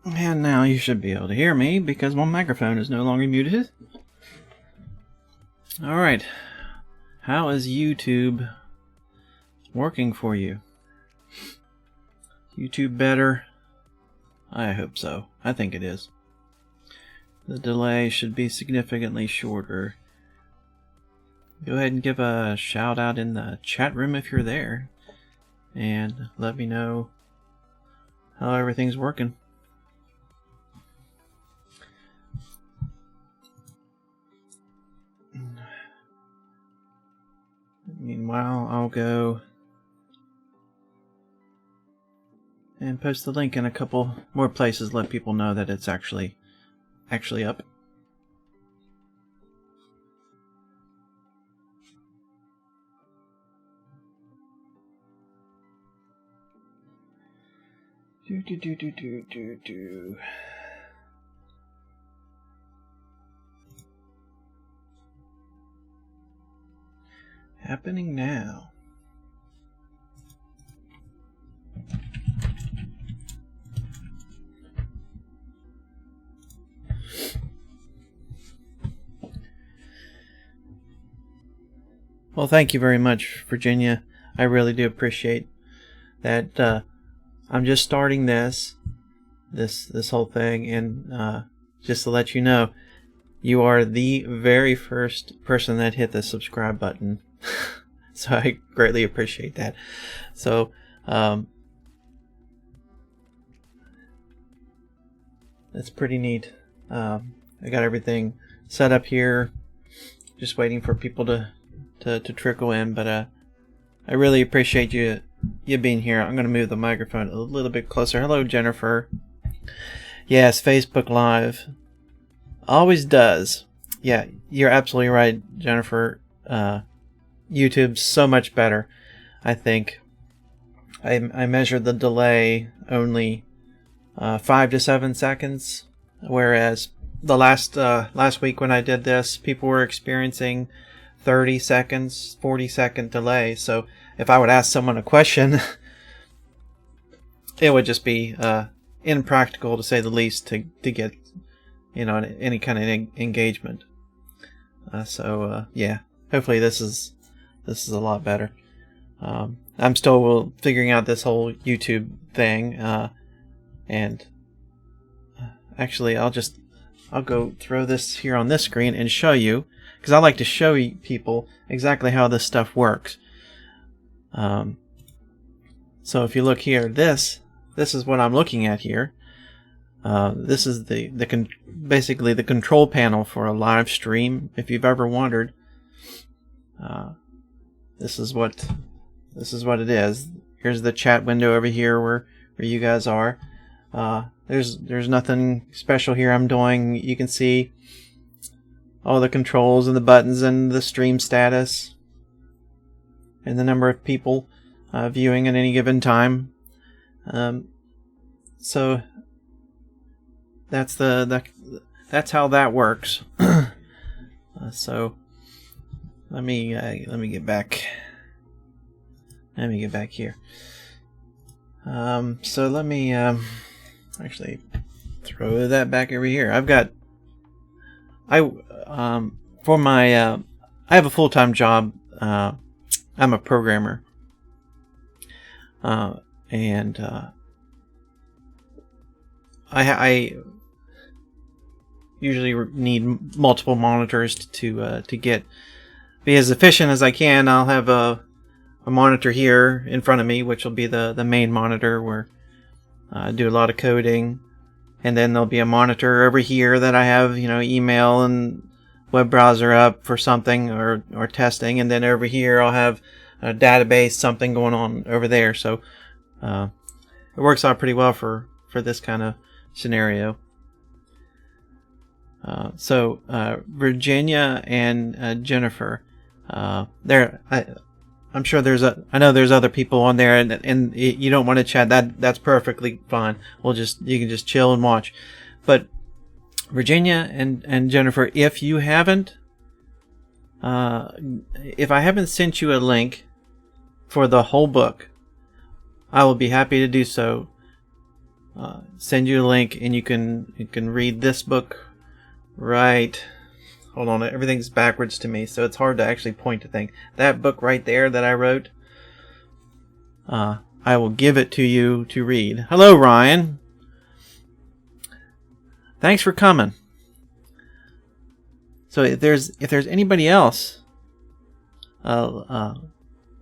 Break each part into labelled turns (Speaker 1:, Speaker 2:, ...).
Speaker 1: And now you should be able to hear me because my microphone is no longer muted. Alright. How is YouTube working for you? YouTube better? I hope so. I think it is. The delay should be significantly shorter. Go ahead and give a shout out in the chat room if you're there. And let me know how everything's working. Meanwhile, I'll go and post the link in a couple more places, let people know that it's actually up. Happening now. Well, thank you very much, Virginia. I really do appreciate that. I'm just starting this whole thing, and just to let you know, you are the very first person that hit the subscribe button. So I greatly appreciate that. So that's pretty neat. I got everything set up here, just waiting for people to trickle in, but I really appreciate you being here. I'm going to move the microphone a little bit closer. Hello, Jennifer. Yes, Facebook Live always does. Yeah, you're absolutely right, Jennifer. YouTube's so much better, I think. I measured the delay only 5 to 7 seconds, whereas the last week when I did this, people were experiencing 30 seconds, 40-second delay. So if I would ask someone a question, it would just be impractical, to say the least, to get any kind of engagement. Yeah, hopefully this is a lot better. I'm still figuring out this whole YouTube thing, and actually I'll go throw this here on this screen and show you, because I like to show people exactly how this stuff works. So if you look here, this is what I'm looking at here. This is basically the control panel for a live stream. If you've ever wondered, this is what it is. Here's the chat window over here where you guys are. There's nothing special here I'm doing. You can see all the controls and the buttons and the stream status and the number of people viewing at any given time. So that's how that works. So let me get back. Let me get back here. So let me actually throw that back over here. I have a full-time job. I'm a programmer, and I usually need multiple monitors to be as efficient as I can. I'll have a monitor here in front of me, which will be the main monitor where I do a lot of coding, and then there'll be a monitor over here that I have email and web browser up for something or testing, and then over here I'll have a database, something going on over there. So it works out pretty well for this kind of scenario. So Virginia and Jennifer, I'm sure I know there's other people on there, and you don't want to chat. That's perfectly fine. You can just chill and watch. But Virginia and Jennifer, if I haven't sent you a link for the whole book, I will be happy to do so. send you a link, and you can read this book right. Hold on, everything's backwards to me, so it's hard to actually point to things. That book right there that I wrote, I will give it to you to read. Hello, Ryan. Thanks for coming. So if there's anybody else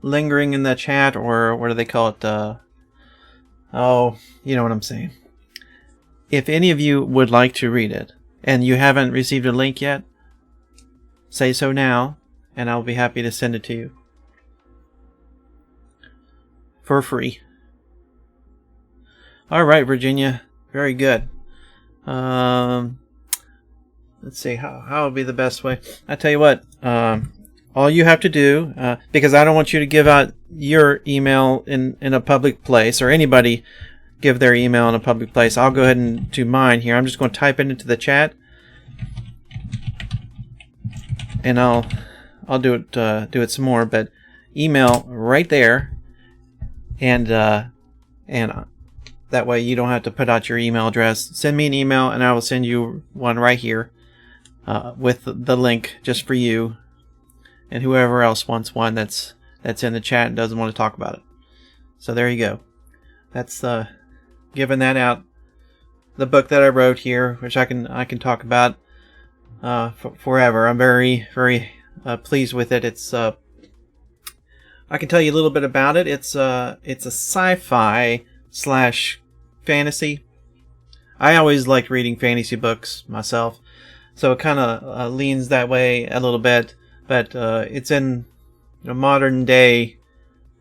Speaker 1: lingering in the chat, or what do they call it? Oh, you know what I'm saying. If any of you would like to read it and you haven't received a link yet, say so now, and I'll be happy to send it to you for free. All right, Virginia, very good. Let's see how would be the best way. I tell you what, all you have to do, because I don't want you to give out your email in a public place, or anybody give their email in a public place. I'll go ahead and do mine here. I'm just going to type it into the chat, and I'll do it some more. But email right there, and that way you don't have to put out your email address. Send me an email, and I will send you one right here with the link just for you, and whoever else wants one that's in the chat and doesn't want to talk about it. So there you go. That's giving that out. The book that I wrote here, which I can talk about forever. I'm very, very pleased with it. It's I can tell you a little bit about it. It's a sci-fi / fantasy. I always liked reading fantasy books myself, so it kind of leans that way a little bit. But it's in a modern day.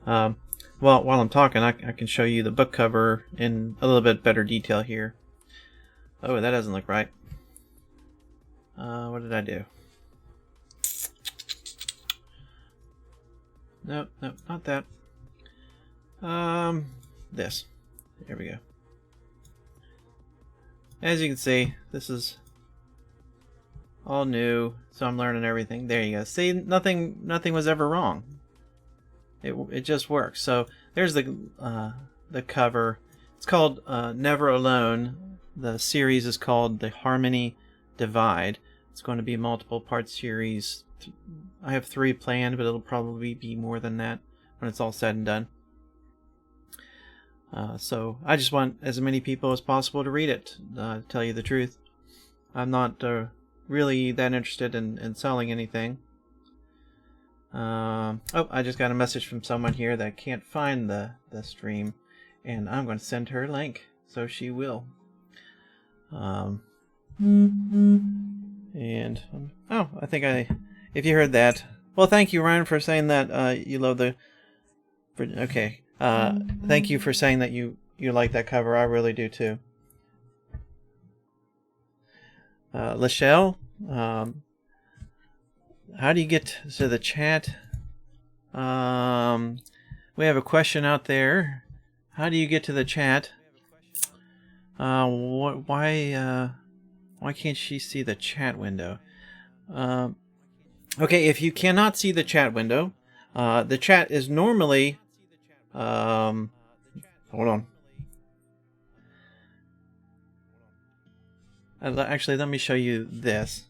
Speaker 1: Well, while I'm talking, I can show you the book cover in a little bit better detail here. Oh, that doesn't look right. What did I do? Nope, not that. This. There we go. As you can see, this is all new, so I'm learning everything. There you go. See, nothing was ever wrong. It just works. So there's the cover. It's called Never Alone. The series is called The Harmony Divide. It's going to be a multiple part series. I have 3 planned, but it'll probably be more than that when it's all said and done. So I just want as many people as possible to read it, to tell you the truth. I'm not really that interested in selling anything. Oh, I just got a message from someone here that can't find the stream, and I'm going to send her a link, so she will. And oh, I think if you heard that, well, thank you, Ryan, for saying that you love the. Okay, thank you for saying that you like that cover. I really do too. Lachelle, how do you get to the chat? We have a question out there. How do you get to the chat? Why can't she see the chat window? Okay, if you cannot see the chat window, the chat is normally hold on. Actually, let me show you this.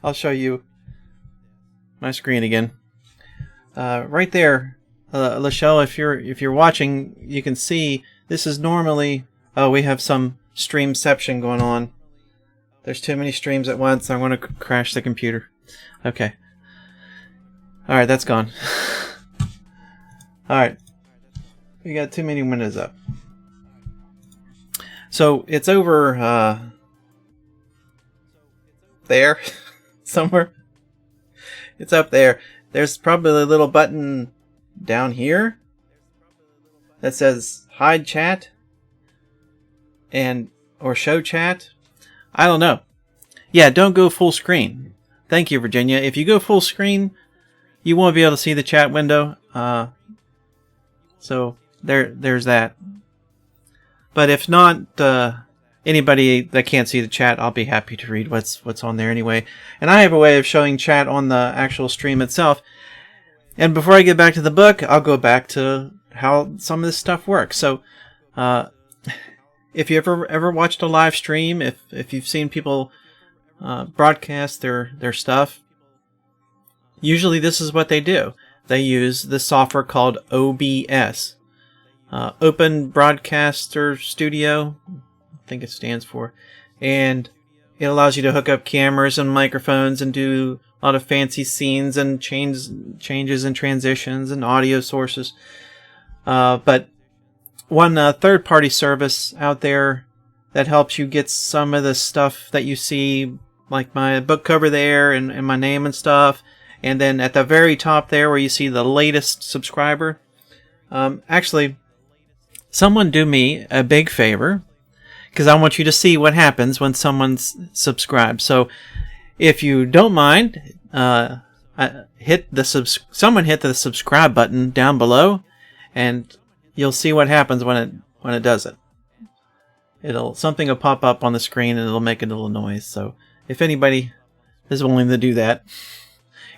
Speaker 1: I'll show you my screen again. Right there, Lachelle, if you're watching, you can see this is normally. Oh, we have some streamception going on. There's too many streams at once. I'm going to crash the computer. Okay. All right, that's gone. All right, we got too many windows up. So it's over there somewhere. It's up there. There's probably a little button down here that says hide chat or show chat. I don't know. Yeah, don't go full screen. Thank you, Virginia. If you go full screen, you won't be able to see the chat window. So there's that. But if not, anybody that can't see the chat, I'll be happy to read what's on there anyway. And I have a way of showing chat on the actual stream itself. And before I get back to the book, I'll go back to how some of this stuff works. So if you ever watched a live stream, if you've seen people broadcast their stuff, usually this is what they do. They use this software called OBS, Open Broadcaster Studio, I think it stands for, and it allows you to hook up cameras and microphones and do a lot of fancy scenes and changes and transitions and audio sources. But one third-party service out there that helps you get some of the stuff that you see, like my book cover there and my name and stuff. And then at the very top there where you see the latest subscriber. Actually, someone do me a big favor, because I want you to see what happens when someone's subscribed. So if you don't mind, someone hit the subscribe button down below, and you'll see what happens when it does it. Something will pop up on the screen and it'll make a little noise. So if anybody is willing to do that,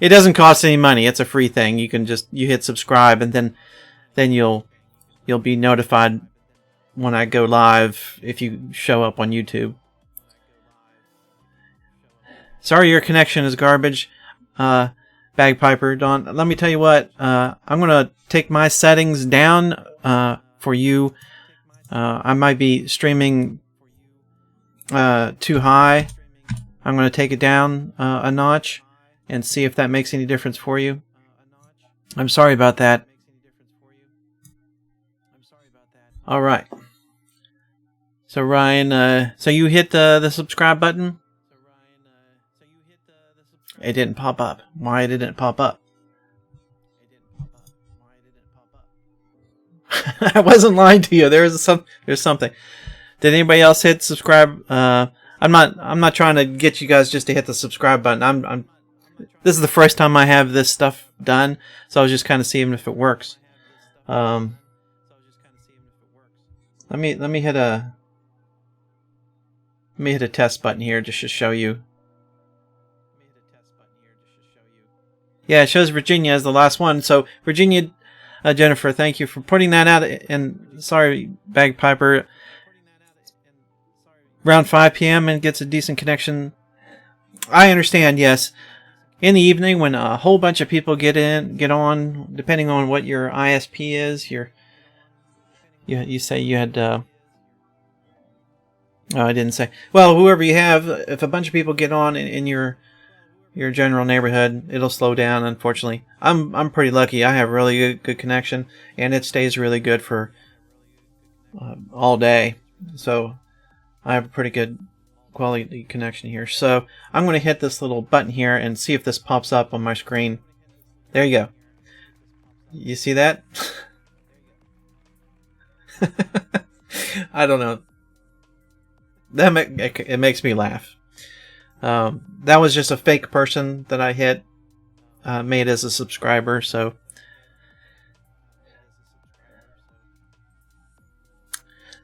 Speaker 1: it doesn't cost any money. It's a free thing. You can you hit subscribe, and then you'll be notified when I go live if you show up on YouTube. Sorry your connection is garbage, Bagpiper. Don, let me tell you what. I'm gonna take my settings down for you. I might be streaming too high. I'm gonna take it down a notch and see if that makes any difference for you. I'm sorry about that. All right. So Ryan, so you hit the subscribe button? It didn't pop up. Why didn't it pop up? I wasn't lying to you. There's something. Did anybody else hit subscribe? I'm not trying to get you guys just to hit the subscribe button. This is the first time I have this stuff done, so I was just kind of seeing if it works. Let me hit a test button here just to show you. Yeah, it shows Virginia as the last one. So Virginia, Jennifer, thank you for putting that out. And sorry, Bagpiper. Around 5 p.m. and gets a decent connection. I understand, yes. In the evening, when a whole bunch of people get on, depending on what your ISP is, you say you had. Oh, I didn't say. Well, whoever you have, if a bunch of people get on in your general neighborhood, it'll slow down. Unfortunately, I'm pretty lucky. I have really good connection, and it stays really good for all day. So I have a pretty good quality connection here. So I'm going to hit this little button here and see if this pops up on my screen. There you go. You see that? I don't know. It makes me laugh. That was just a fake person that I hit, made as a subscriber. So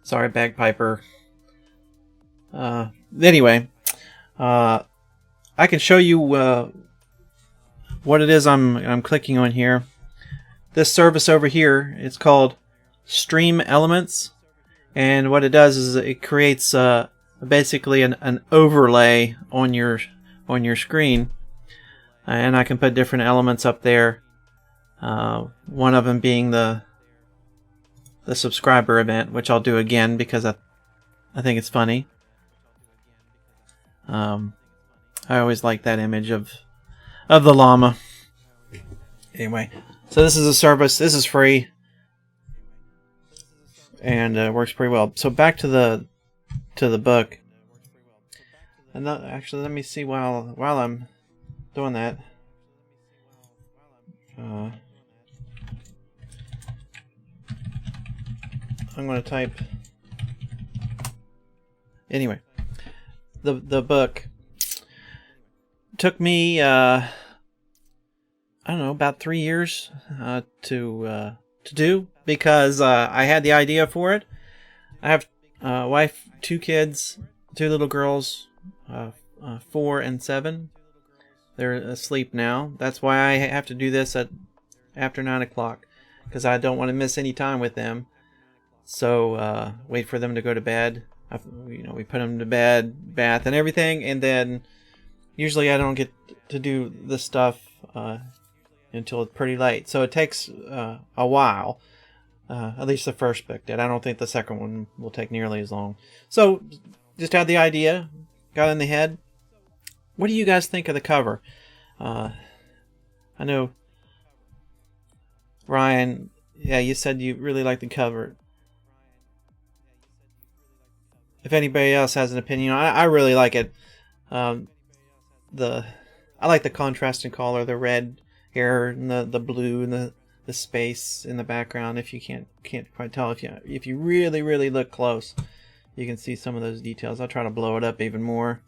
Speaker 1: sorry, Bagpiper. Anyway, I can show you what it is I'm clicking on here. This service over here, it's called Stream Elements, and what it does is it creates basically an overlay on your screen, and I can put different elements up there. One of them being the subscriber event, which I'll do again because I think it's funny. I always like that image of the llama. Anyway, so this is a service. This is free, and works pretty well. So back to the book. And actually, let me see while I'm doing that. I'm going to type. Anyway, the book took me I don't know, about 3 years to do, because I had the idea for it. I have a wife, 2 kids, 2 little girls, 4 and 7. They're asleep now. That's why I have to do this after 9 o'clock, because I don't want to miss any time with them. So wait for them to go to bed. We put them to bed, bath, and everything, and then usually I don't get to do this stuff until it's pretty late. So it takes a while. At least the first book did. I don't think the second one will take nearly as long. So just had the idea, got in the head. What do you guys think of the cover? I know, Ryan, yeah, you said you really like the cover. If anybody else has an opinion, I really like it. I like the contrasting color, the red here and the blue and the space in the background. If you can't quite tell, if you really look close, you can see some of those details. I'll try to blow it up even more.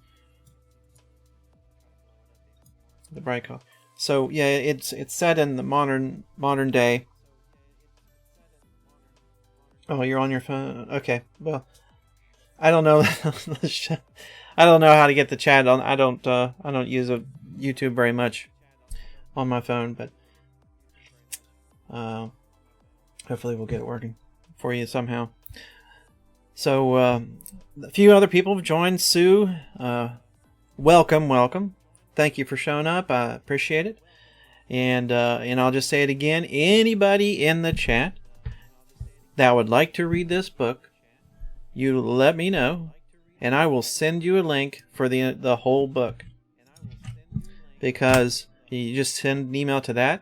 Speaker 1: The bright color. So yeah, it's set in the modern day. Oh, you're on your phone. Okay, well. I don't know. I don't know how to get the chat on. I don't use a YouTube very much on my phone, but hopefully we'll get it working for you somehow. So a few other people have joined. Sue, welcome. Thank you for showing up. I appreciate it. And I'll just say it again. Anybody in the chat that would like to read this book, you let me know, and I will send you a link for the whole book. Because you just send an email to that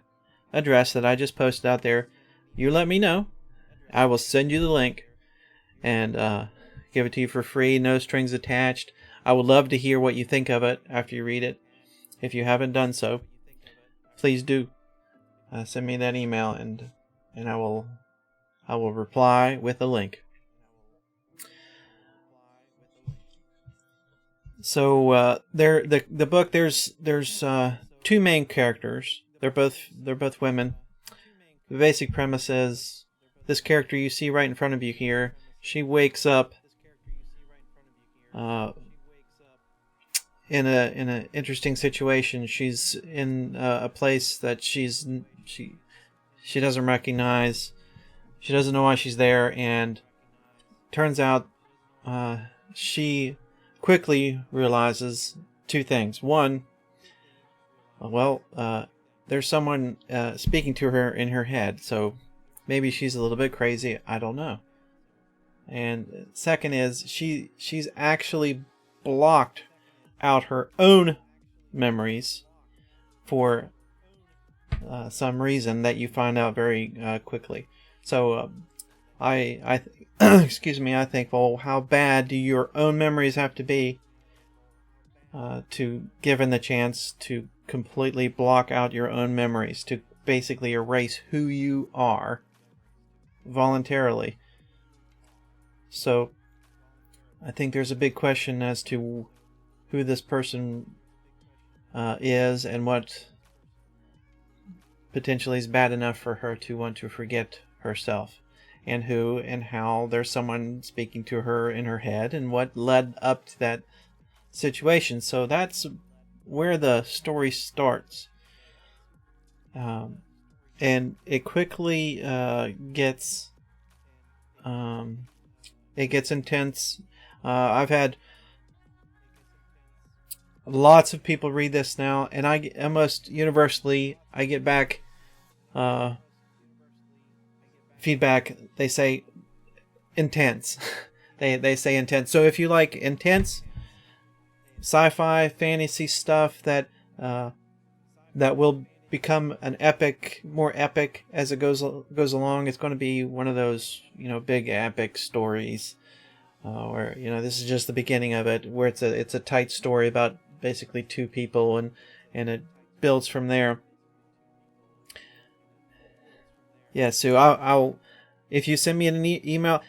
Speaker 1: address that I just posted out there. You let me know. I will send you the link and give it to you for free, no strings attached. I would love to hear what you think of it after you read it. If you haven't done so, please do send me that email, and I will reply with a link. So the book, there's two main characters. They're both women. The basic premise is this character you see right in front of you here. She wakes up in a interesting situation. She's in a place that she doesn't recognize. She doesn't know why she's there, and turns out she quickly realizes two things. One, there's someone speaking to her in her head, so maybe she's a little bit crazy. I don't know. And second is she's actually blocked out her own memories for some reason that you find out very quickly. So excuse me, I think, well, how bad do your own memories have to be to given the chance to completely block out your own memories, to basically erase who you are voluntarily? So I think there's a big question as to who this person is and what potentially is bad enough for her to want to forget herself, and who and how there's someone speaking to her in her head, and what led up to that situation. So that's where the story starts, and it quickly gets intense. I've had lots of people read this now, and I almost universally I get back feedback. They say intense. they say intense. So if you like intense sci-fi fantasy stuff that will become an epic, more epic as it goes along, it's going to be one of those big epic stories where this is just the beginning of it, where it's a tight story about basically two people, and it builds from there. Yeah, so I'll if you send me an email,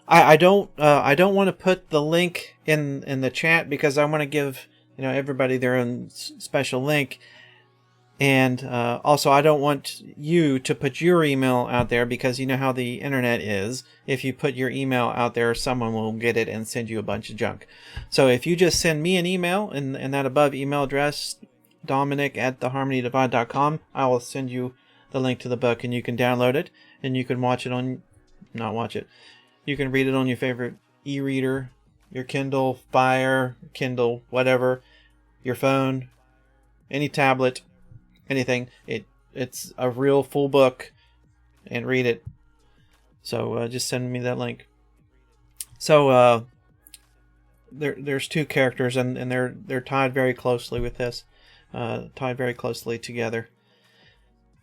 Speaker 1: I don't want to put the link in the chat, because I want to give everybody their own special link, and also I don't want you to put your email out there, because you know how the internet is. If you put your email out there, someone will get it and send you a bunch of junk. So if you just send me an email in that above email address, Dominic@theharmonydivide.com, I will send you the link to the book, and you can download it, and you can watch it on, not watch it, You can read it on your favorite e-reader, your Kindle Fire, Kindle, whatever, your phone, any tablet, anything. It's a real full book, and read it. So just send me that link. So there's two characters, and they're tied very closely with this, tied very closely together.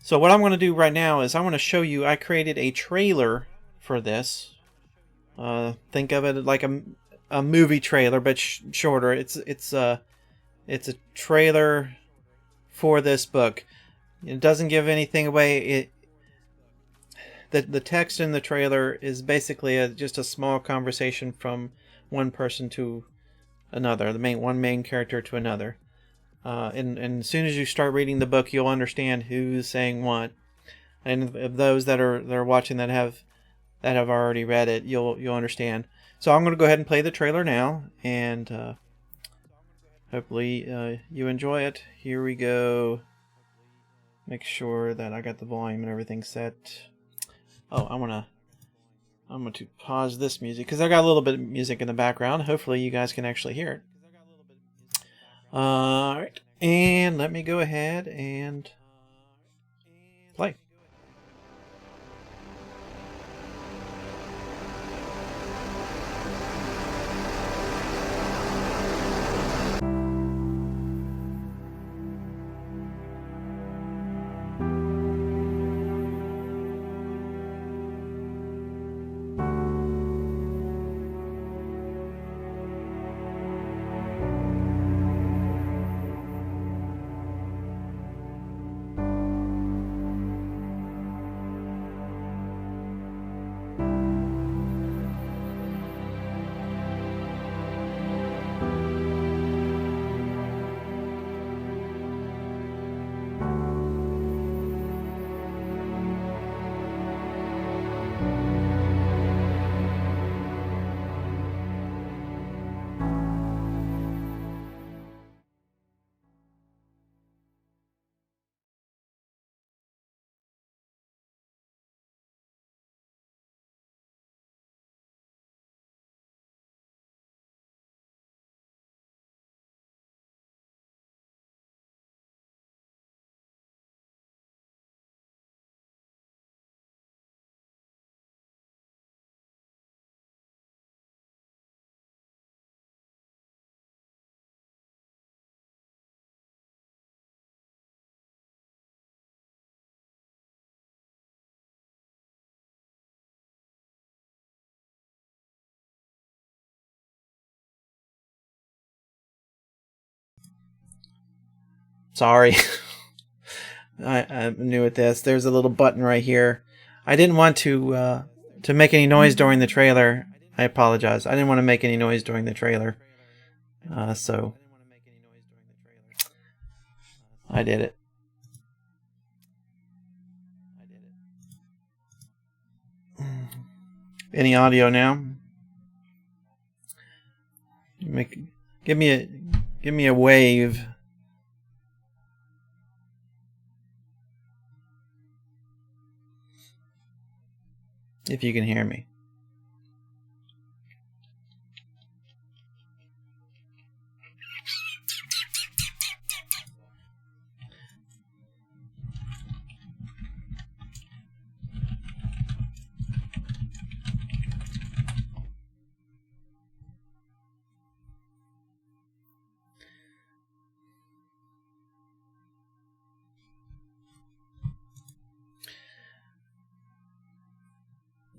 Speaker 1: So what I'm going to do right now is I want to show you. I created a trailer for this. Think of it like a movie trailer, but shorter. It's a trailer for this book. It doesn't give anything away. The text in the trailer is basically just a small conversation from one person to another, one main character to another. And as soon as you start reading the book, you'll understand who's saying what. And of those that are watching that have already read it, you'll understand. So I'm going to go ahead and play the trailer now, and hopefully you enjoy it. Here we go. Make sure that I got the volume and everything set. Oh, I'm going to pause this music because I got a little bit of music in the background. Hopefully you guys can actually hear it. Alright, and let me go ahead and play. Sorry. I'm new at this. There's a little button right here. I didn't want to make any noise during the trailer. I apologize. I didn't want to make any noise during the trailer. So I did it. Any audio now? Give me a wave. If you can hear me.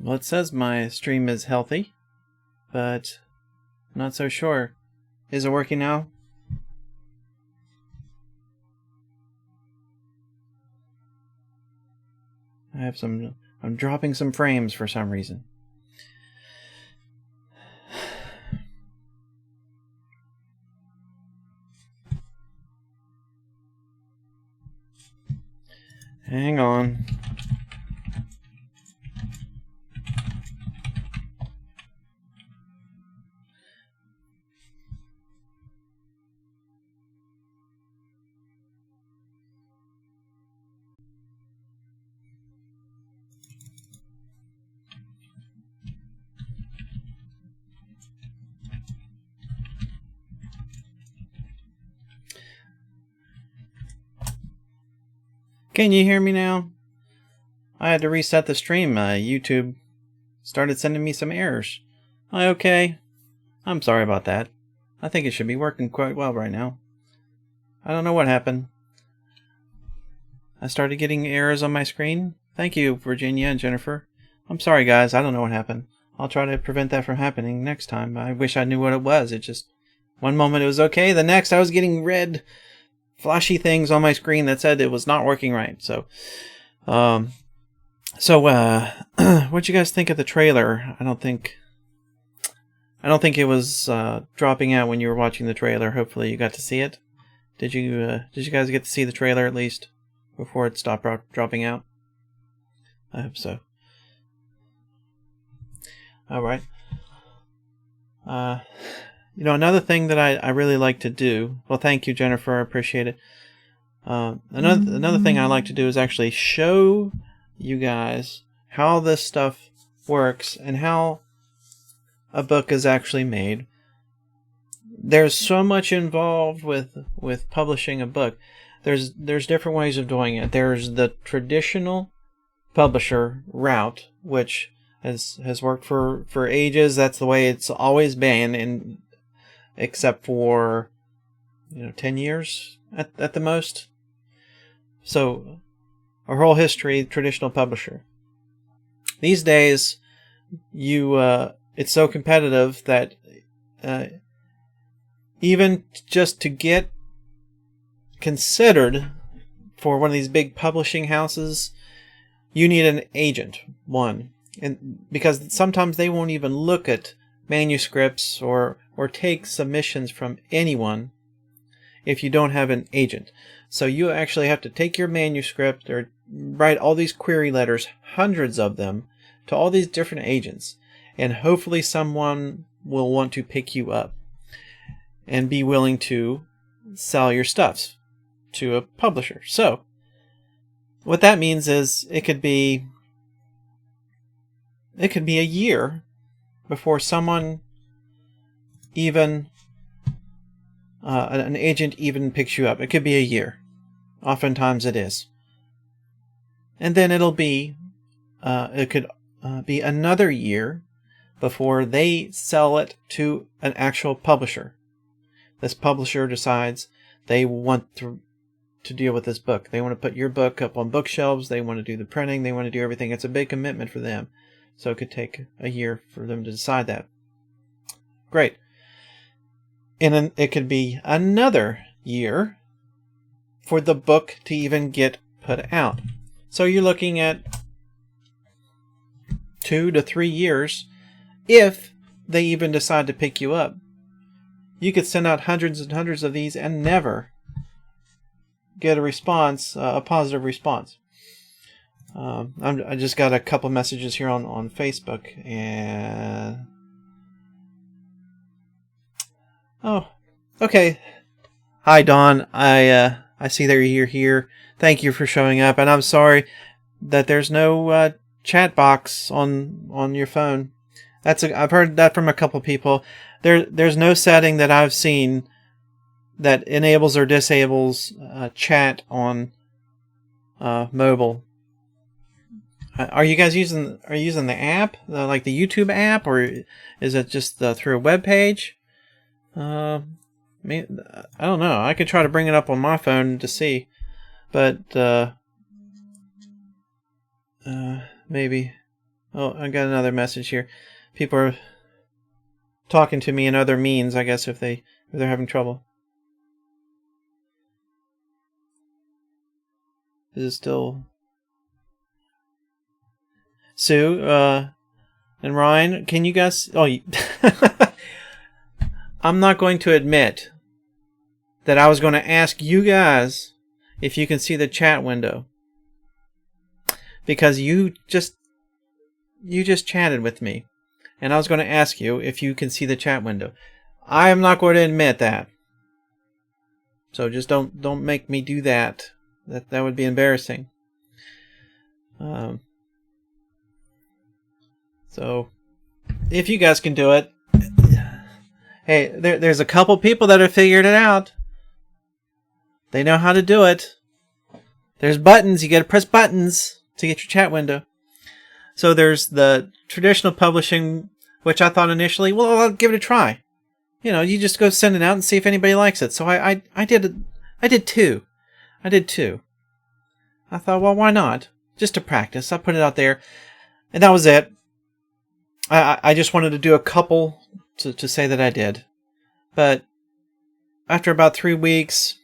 Speaker 1: Well, it says my stream is healthy, but I'm not so sure. Is it working now? I'm dropping some frames for some reason. Hang on. Can you hear me now? I had to reset the stream. YouTube started sending me some errors. Am I okay? I'm sorry about that. I think it should be working quite well right now. I don't know what happened. I started getting errors on my screen. Thank you, Virginia and Jennifer. I'm sorry, guys. I don't know what happened. I'll try to prevent that from happening next time. I wish I knew what it was. It just... one moment it was okay. The next I was getting red, flashy things on my screen that said it was not working right. So, what'd you guys think of the trailer? I don't think it was dropping out when you were watching the trailer. Hopefully you got to see it. Did you guys get to see the trailer at least before it stopped dropping out? I hope so. All right. Another thing that I really like to do. Well, thank you, Jennifer. I appreciate it. Another thing I like to do is actually show you guys how this stuff works and how a book is actually made. There's so much involved with publishing a book. There's different ways of doing it. There's the traditional publisher route, which has worked for ages. That's the way it's always been, and except for 10 years at the most. So our whole history, traditional publisher. These days, it's so competitive that even just to get considered for one of these big publishing houses, you need an agent, one. And because sometimes they won't even look at manuscripts or take submissions from anyone if you don't have an agent. So you actually have to take your manuscript or write all these query letters, hundreds of them, to all these different agents. And hopefully someone will want to pick you up and be willing to sell your stuff to a publisher. So what that means is it could be a year before someone even an agent even picks you up. It could be a year. Oftentimes it is. And then it could be another year before they sell it to an actual publisher. This publisher decides they want to deal with this book. They want to put your book up on bookshelves. They want to do the printing. They want to do everything. It's a big commitment for them. So it could take a year for them to decide that. Great. And then it could be another year for the book to even get put out. So you're looking at 2 to 3 years if they even decide to pick you up. You could send out hundreds and hundreds of these and never get a response, a positive response. I just got a couple messages here on Facebook, and oh, okay. Hi, Dawn. I see that you're here. Thank you for showing up, and I'm sorry that there's no chat box on your phone. I've heard that from a couple people. There's no setting that I've seen that enables or disables chat on mobile. Are you guys using the app, like the YouTube app, or is it just through a web page? I don't know. I could try to bring it up on my phone to see, but maybe. Oh, I got another message here. People are talking to me in other means, I guess, if they're having trouble. Is it still Sue and Ryan? Can you guys? Oh, I'm not going to admit that I was going to ask you guys if you can see the chat window, because you just chatted with me, and I was going to ask you if you can see the chat window. I am not going to admit that. So just don't make me do that. That would be embarrassing. So if you guys can do it, hey, there's a couple people that have figured it out. They know how to do it. There's buttons. You got to press buttons to get your chat window. So there's the traditional publishing, which I thought initially, well, I'll give it a try. You know, you just go send it out and see if anybody likes it. So I did two. I thought, well, why not? Just to practice. I put it out there, and that was it. I just wanted to do a couple to say that I did. But after about 3 weeks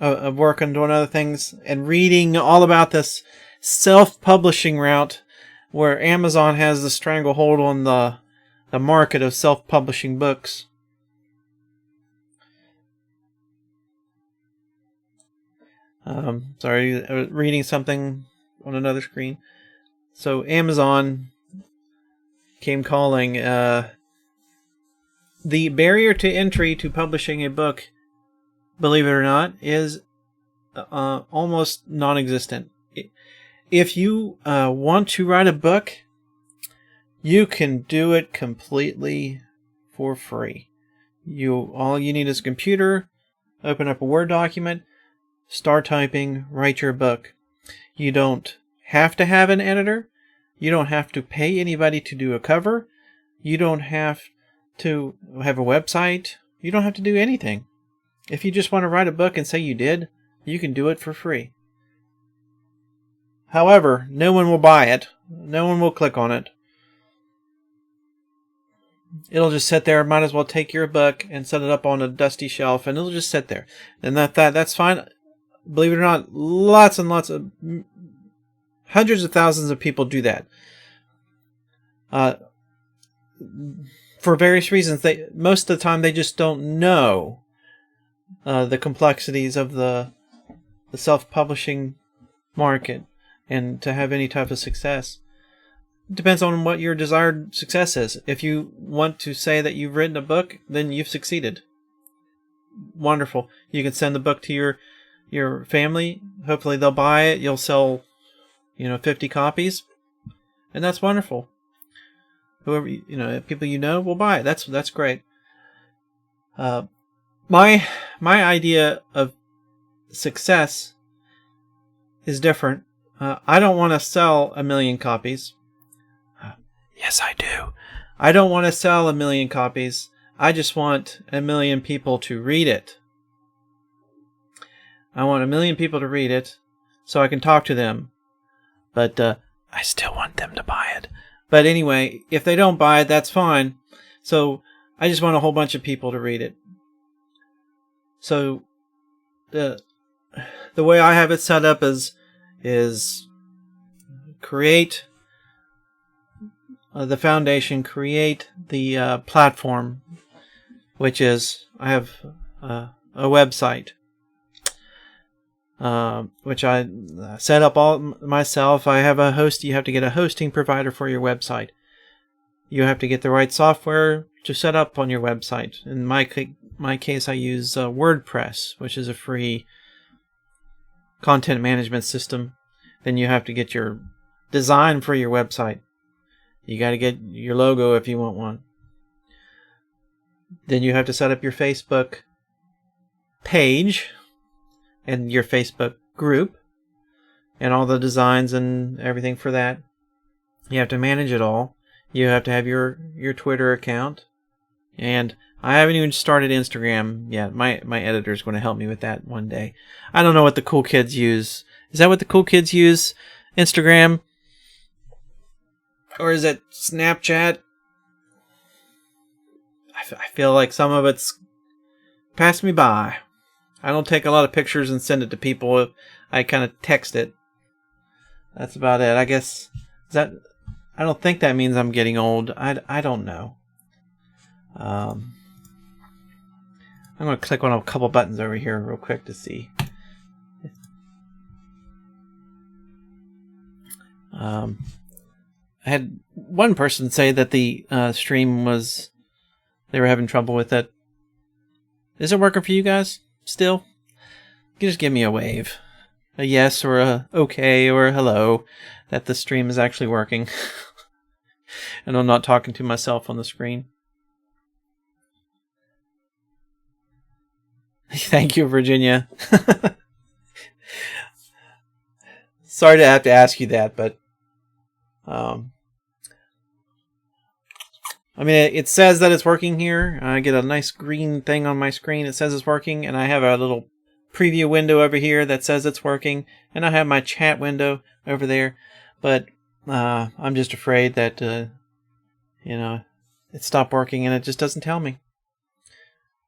Speaker 1: of work and doing other things and reading all about this self-publishing route where Amazon has the stranglehold on the market of self-publishing books. Sorry, I was reading something on another screen. So Amazon came calling. The barrier to entry to publishing a book, believe it or not, is almost non-existent. If you want to write a book, you can do it completely for free. All you need is a computer, open up a Word document, start typing, write your book. You don't have to have an editor. You don't have to pay anybody to do a cover. You don't have to have a website. You don't have to do anything. If you just want to write a book and say you did, you can do it for free. However, no one will buy it. No one will click on it. It'll just sit there. Might as well take your book and set it up on a dusty shelf, and it'll just sit there. And that's fine. Believe it or not, lots and lots of hundreds of thousands of people do that. For various reasons. Most of the time they just don't know the complexities of the self-publishing market and to have any type of success. It depends on what your desired success is. If you want to say that you've written a book, then you've succeeded. Wonderful. You can send the book to your family. Hopefully they'll buy it. You'll sell 50 copies, and that's wonderful. Whoever people will buy it. That's great. My idea of success is different. I don't want to sell 1 million copies. Yes, I do. I don't want to sell 1 million copies. I just want 1 million people to read it. I want 1 million people to read it so I can talk to them. But I still want them to buy it. But anyway, if they don't buy it, that's fine. So I just want a whole bunch of people to read it. So the way I have it set up is create the foundation, create the platform, which is I have a website. Which I set up all myself. I have a host. You have to get a hosting provider for your website. You have to get the right software to set up on your website. In my case, I use WordPress, which is a free content management system. Then you have to get your design for your website. You got to get your logo if you want one. Then you have to set up your Facebook page and your Facebook group and all the designs and everything for that. You have to manage it all. You have to have your Twitter account. And I haven't even started Instagram yet. My editor's going to help me with that one day. I don't know what the cool kids use. Is that what the cool kids use? Instagram? Or is it Snapchat? I feel like some of it's passed me by. I don't take a lot of pictures and send it to people. I kind of text it. That's about it. I guess I don't think that means I'm getting old. I don't know. I'm going to click on a couple buttons over here real quick to see. I had one person say that the stream they were having trouble with it. Is it working for you guys? Still, you can just give me a wave, a yes or a okay or a hello, that the stream is actually working, and I'm not talking to myself on the screen. Thank you, Virginia. Sorry to have to ask you that, but um, I mean, it says that it's working here. I get a nice green thing on my screen. It says it's working, and I have a little preview window over here that says it's working, and I have my chat window over there. But I'm just afraid that it stopped working, and it just doesn't tell me.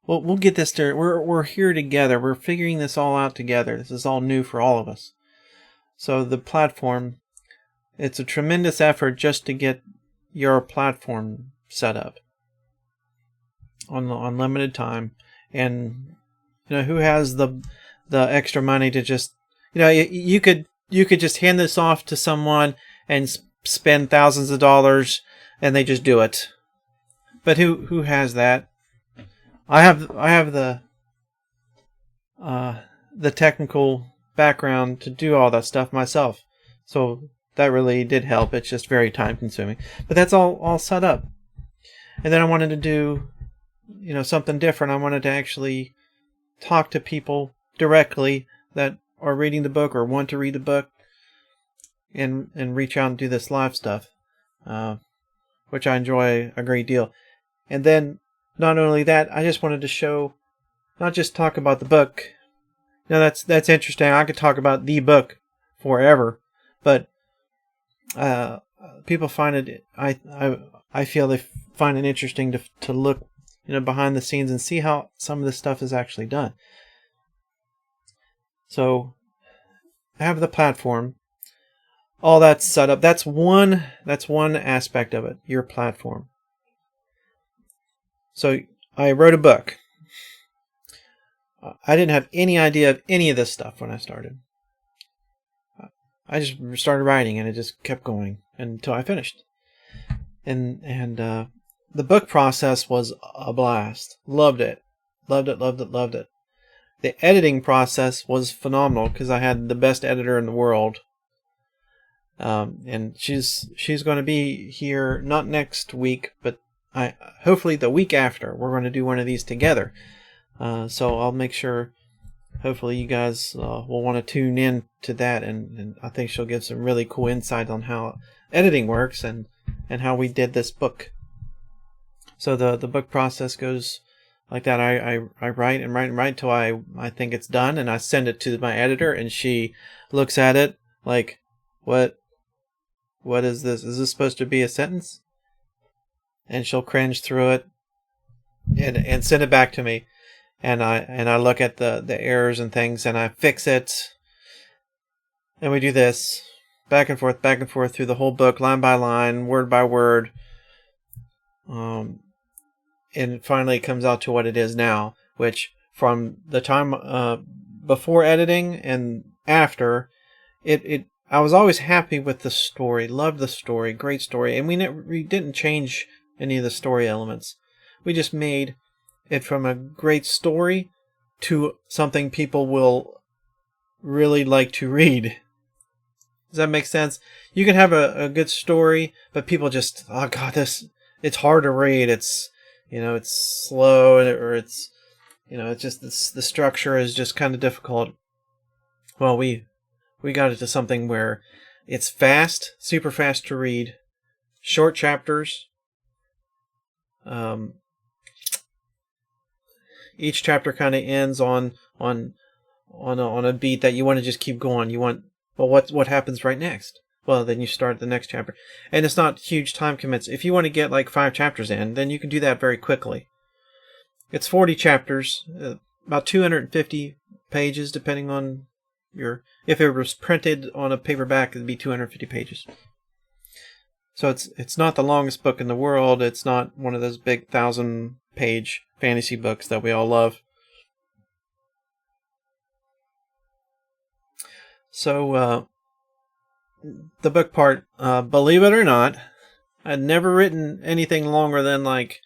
Speaker 1: Well, we'll get this to. We're here together. We're figuring this all out together. This is all new for all of us. So the platform, it's a tremendous effort just to get your platform set up on limited time. And who has the extra money to just you could just hand this off to someone and spend thousands of dollars and they just do it. But who has that? I have the technical background to do all that stuff myself, so that really did help. It's just very time consuming, but that's all set up. And then I wanted to do something different. I wanted to actually talk to people directly that are reading the book or want to read the book, and reach out and do this live stuff, which I enjoy a great deal. And then not only that, I just wanted to show, not just talk about the book. That's interesting. I could talk about the book forever, but people find it. I feel they find it interesting to look behind the scenes and see how some of this stuff is actually done. So I have the platform, all that's set up. That's one aspect of it, your platform. So I wrote a book. I didn't have any idea of any of this stuff when I started. I just started writing and it just kept going until I finished. And the book process was a blast. Loved it. Loved it. The editing process was phenomenal because I had the best editor in the world. And she's going to be here not next week, but hopefully the week after. We're going to do one of these together. So I'll make sure, hopefully you guys will want to tune in to that, and I think she'll give some really cool insight on how editing works and how we did this book. So the book process goes like that. I write and write until I think it's done, and I send it to my editor, and she looks at it like, what is this? Is this supposed to be a sentence? And she'll cringe through it and send it back to me. And I look at the errors and things, and I fix it. And we do this back and forth through the whole book, line by line, word by word. And finally it comes out to what it is now, which from the time before editing and after, I was always happy with the story, loved the story, great story, and we didn't change any of the story elements. We just made it from a great story to something people will really like to read. Does that make sense? You can have a good story, but people just, oh god, it's hard to read. It's it's slow, or it's it's just the structure is just kind of difficult. Well, we got it to something where it's fast, super fast to read, short chapters. Each chapter kind of ends on a beat that you want to just keep going. You want, well, what happens right next? Well, then you start the next chapter. And it's not huge time commits. If you want to get like 5 chapters in, then you can do that very quickly. It's 40 chapters, about 250 pages, depending on if it was printed on a paperback, it'd be 250 pages. So it's not the longest book in the world. It's not one of those big 1,000-page fantasy books that we all love. So the book part, believe it or not, I'd never written anything longer than like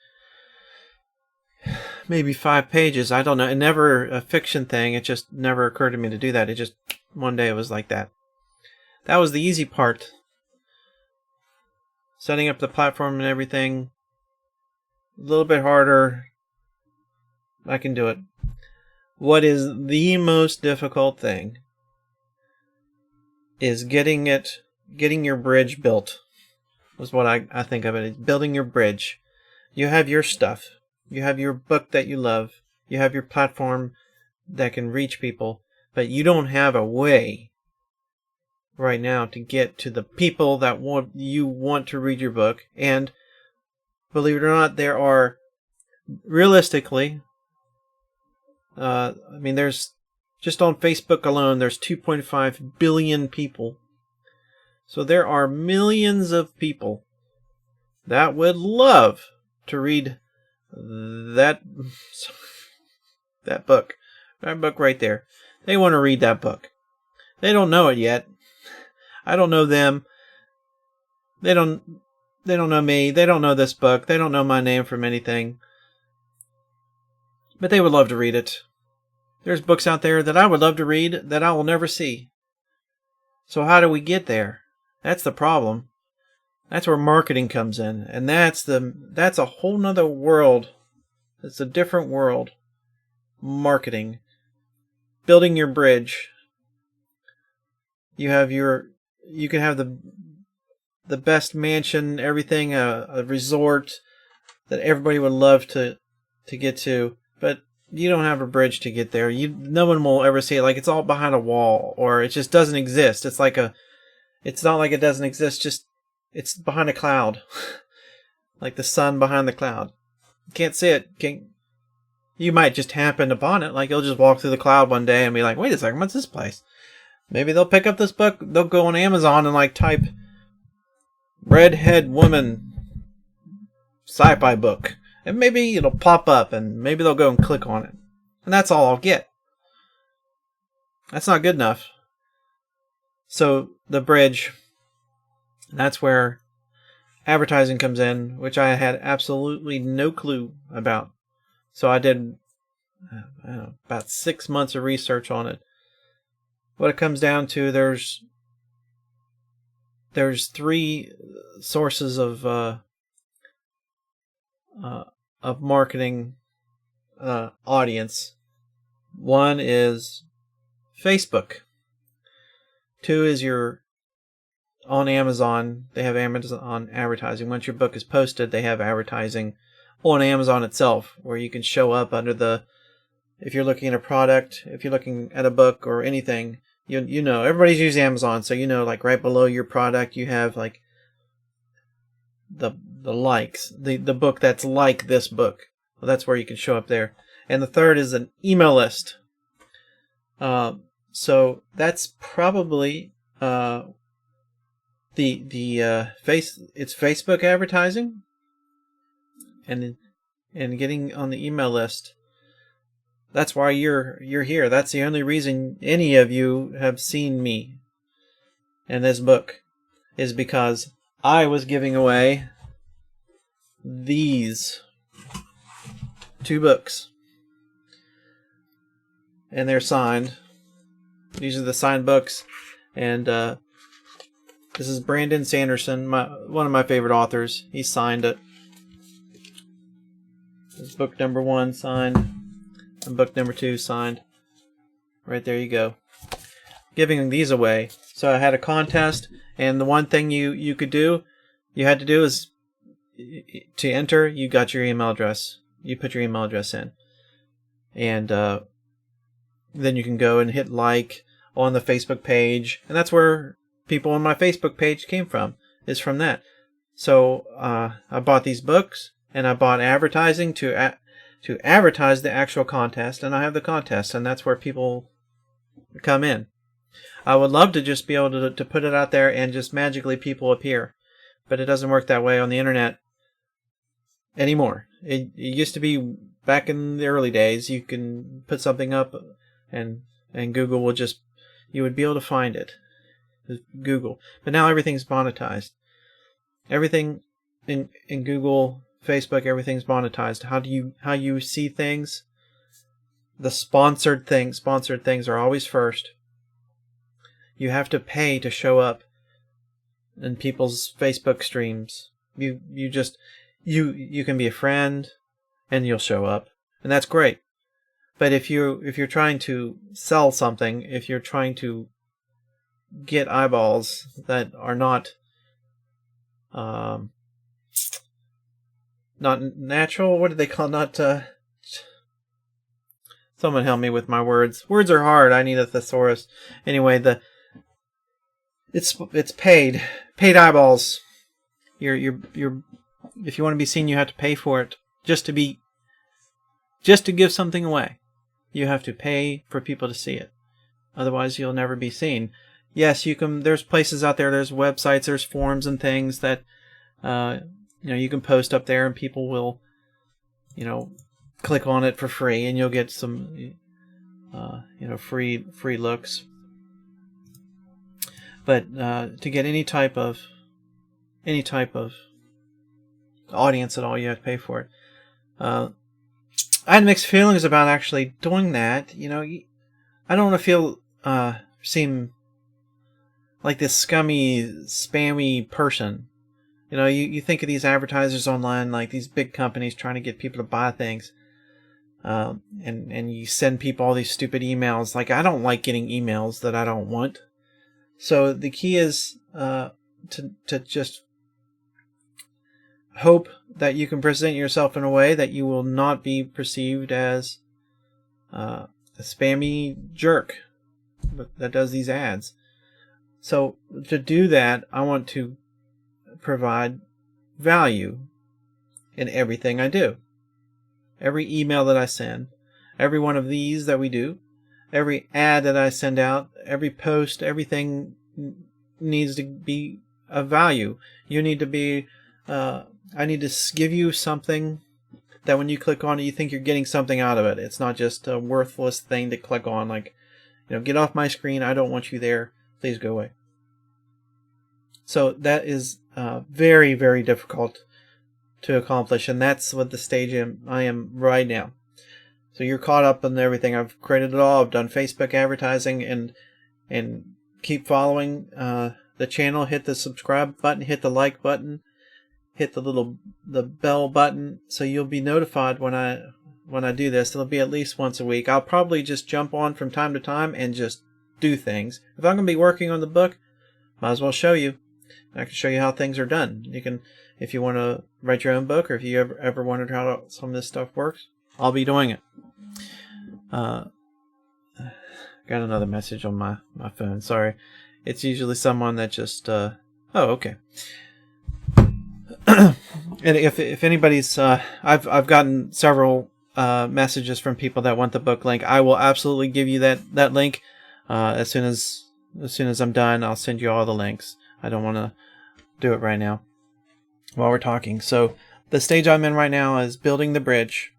Speaker 1: maybe 5 pages. I don't know. It never a fiction thing. It just never occurred to me to do that. It just one day it was like that. That was the easy part. Setting up the platform and everything, a little bit harder. I can do it. What is the most difficult thing is getting your bridge built. Was what I think of it. It's building your bridge. You have your stuff. You have your book that you love. You have your platform that can reach people, but you don't have a way right now to get to the people that you want to read your book. And believe it or not, there are realistically, there's just on Facebook alone, there's 2.5 billion people. So there are millions of people that would love to read that book. That book right there. They want to read that book. They don't know it yet. I don't know them. They don't know me. They don't know this book. They don't know my name from anything. But they would love to read it. There's books out there that I would love to read that I will never see. So how do we get there? That's the problem. That's where marketing comes in. And that's a whole nother world. It's a different world. Marketing. Building your bridge. You can have the best mansion, everything, a resort that everybody would love to get to, but you don't have a bridge to get there. No one will ever see it. Like, it's all behind a wall, or it just doesn't exist. It's not like it doesn't exist, just it's behind a cloud. Like the sun behind the cloud. You can't see it. You might just happen upon it. Like, you'll just walk through the cloud one day and be like, wait a second, what's this place? Maybe they'll pick up this book. They'll go on Amazon and type redhead woman sci-fi book. And maybe it'll pop up and maybe they'll go and click on it. And that's all I'll get. That's not good enough. So the bridge, that's where advertising comes in, which I had absolutely no clue about. So I did about 6 months of research on it. What it comes down to, there's 3 sources of marketing audience. One is Facebook. 2 is your on Amazon. They have Amazon advertising. Once your book is posted, they have advertising on Amazon itself, where you can show up under if you're looking at a product, if you're looking at a book or anything, you know, everybody's using Amazon, so like right below your product, you have like the likes, the book that's like this book. Well, that's where you can show up there. And the third is an email list. So that's probably it's Facebook advertising and getting on the email list. That's why you're here. That's the only reason any of you have seen me in this book, is because I was giving away these 2 books. And they're signed. These are the signed books. And this is Brandon Sanderson, one of my favorite authors. He signed it. This is book number 1 signed. And book number 2 signed. Right there you go. Giving these away. So I had a contest, and the one thing you had to do is to enter, you got your email address. You put your email address in. And then you can go and hit like on the Facebook page. And that's where people on my Facebook page came from, is from that. So I bought these books, and I bought advertising to advertise the actual contest, and I have the contest, and that's where people come in. I would love to just be able to put it out there and just magically people appear, but it doesn't work that way on the internet anymore. It used to be back in the early days, you can put something up and Google will you would be able to find it. Google. But now everything's monetized. Everything in Google, Facebook, everything's monetized. How you see things? The sponsored things are always first. You have to pay to show up in people's Facebook streams. You can be a friend and you'll show up, and that's great. But if you're trying to sell something, if you're trying to get eyeballs that are not natural. What do they call not? Someone help me with my words. Words are hard. I need a thesaurus. Anyway, it's paid eyeballs. You're if you want to be seen, you have to pay for it. Just to give something away, you have to pay for people to see it. Otherwise, you'll never be seen. Yes, you can. There's places out there. There's websites. There's forums and things that you can post up there, and people will click on it for free, and you'll get some free looks. But to get any type of audience at all, you have to pay for it. I had mixed feelings about actually doing that. I don't want to seem like this scummy, spammy person. You think of these advertisers online, like these big companies trying to get people to buy things, and you send people all these stupid emails. Like, I don't like getting emails that I don't want. So the key is to just hope that you can present yourself in a way that you will not be perceived as a spammy jerk that does these ads. So to do that, I want to provide value in everything I do. Every email that I send, every one of these that we do, every ad that I send out, every post, everything needs to be of value. You need to be, I need to give you something that when you click on it, you think you're getting something out of it. It's not just a worthless thing to click on, like, get off my screen, I don't want you there, please go away. So that is very, very difficult to accomplish, and that's what the stage I am right now. So you're caught up in everything. I've created it all. I've done Facebook advertising, and keep following the channel. Hit the subscribe button, hit the like button, hit the bell button, so you'll be notified when I do this. It'll be at least once a week. I'll probably just jump on from time to time and just do things. If I'm going to be working on the book, might as well show you. I can show you how things are done. You can, if you want to write your own book, or if you ever wondered how some of this stuff works, I'll be doing it. Got another message on my phone. Sorry. It's usually someone that just oh, okay. And if anybody's I've gotten several messages from people that want the book link. I will absolutely give you that link as soon as I'm done. I'll send you all the links. I don't want to do it right now while we're talking. So the stage I'm in right now is building the bridge,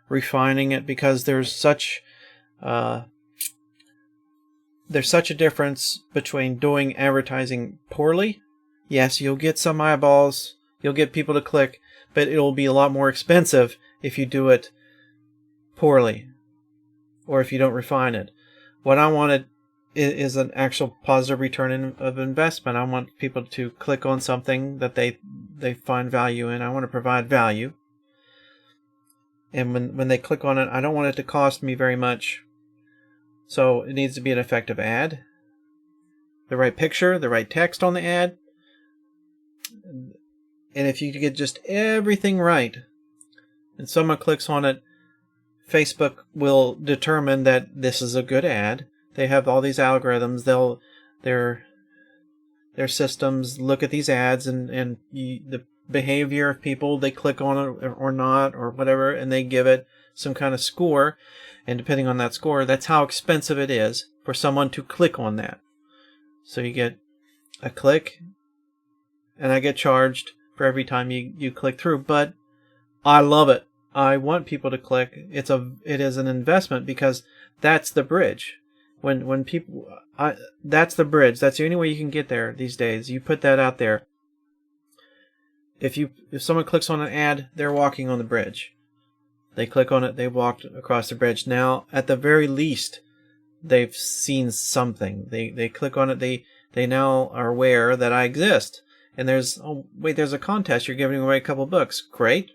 Speaker 1: refining it, because there's such a difference between doing advertising poorly. Yes, you'll get some eyeballs, you'll get people to click, but it'll be a lot more expensive if you do it poorly, or if you don't refine it. What I wanted is an actual positive return of investment. I want people to click on something that they find value in. I want to provide value. And when they click on it, I don't want it to cost me very much. So it needs to be an effective ad. The right picture, the right text on the ad. And if you get just everything right, and someone clicks on it, Facebook will determine that this is a good ad. They have all these algorithms. Their systems look at these ads and the behavior of people, they click on it or not or whatever, and they give it some kind of score. And depending on that score, that's how expensive it is for someone to click on that. So you get a click, and I get charged for every time you click through. But I love it. I want people to click. It is an investment, because that's the bridge. When people, that's the bridge. That's the only way you can get there these days. You put that out there. If someone clicks on an ad, they're walking on the bridge. They click on it, they walked across the bridge. Now, at the very least, they've seen something. They click on it, they now are aware that I exist. And there's a contest. You're giving away a couple books. Great.